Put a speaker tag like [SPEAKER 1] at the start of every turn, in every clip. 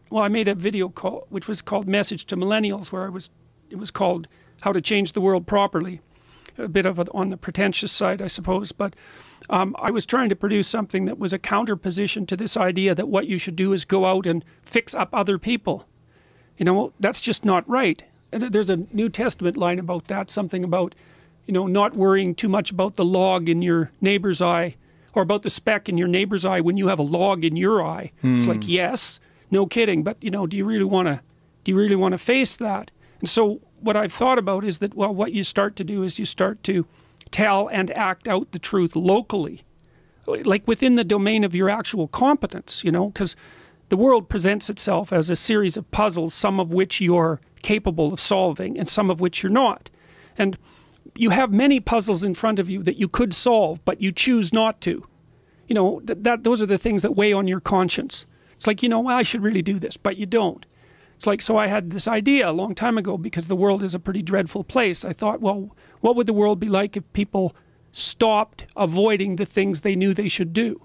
[SPEAKER 1] well, I made a video which was called Message to Millennials, where it was called How to Change the World Properly. A bit of on the pretentious side, I suppose, but I was trying to produce something that was a counterposition to this idea that what you should do is go out and fix up other people. You know, that's just not right. And there's a New Testament line about that, something about, you know, not worrying too much about the log in your neighbor's eye, or about the speck in your neighbor's eye when you have a log in your eye. It's like, yes, no kidding, but you know, do you really want to face that? And so what I've thought about is that, well, what you start to do is you start to tell and act out the truth locally, like within the domain of your actual competence, you know, because the world presents itself as a series of puzzles, some of which you're capable of solving and some of which you're not. And you have many puzzles in front of you that you could solve, but you choose not to. You know, those are the things that weigh on your conscience. It's like, you know, well, I should really do this, but you don't. It's like, so I had this idea a long time ago, because the world is a pretty dreadful place. I thought, well, what would the world be like if people stopped avoiding the things they knew they should do?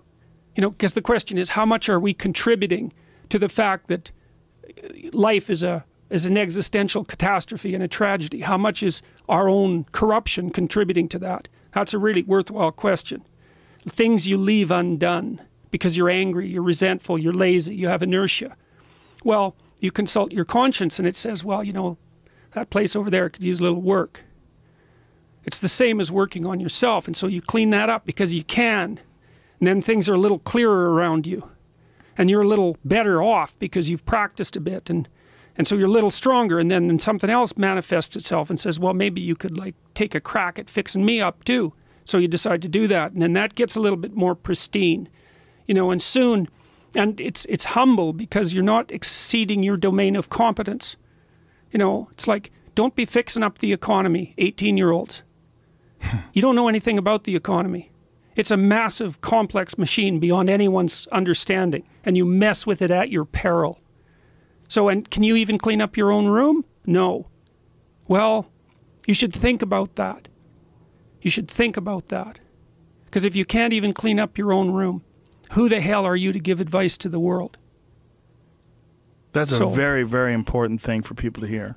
[SPEAKER 1] You know, because the question is, how much are we contributing to the fact that life is an existential catastrophe and a tragedy? How much is our own corruption contributing to that? That's a really worthwhile question. Things you leave undone because you're angry, you're resentful, you're lazy, you have inertia. Well, you consult your conscience and it says, well, you know, that place over there could use a little work. It's the same as working on yourself, and so you clean that up because you can. And then things are a little clearer around you. And you're a little better off because you've practiced a bit, and so you're a little stronger, and then something else manifests itself and says, well, maybe you could like take a crack at fixing me up too. So you decide to do that, and then that gets a little bit more pristine, you know, and soon, and it's humble because you're not exceeding your domain of competence. You know, it's like, don't be fixing up the economy, 18-year-olds. You don't know anything about the economy. It's a massive, complex machine beyond anyone's understanding, and you mess with it at your peril. So, and can you even clean up your own room? No. Well, you should think about that. You should think about that. Because if you can't even clean up your own room, who the hell are you to give advice to the world?
[SPEAKER 2] That's a very, very important thing for people to hear.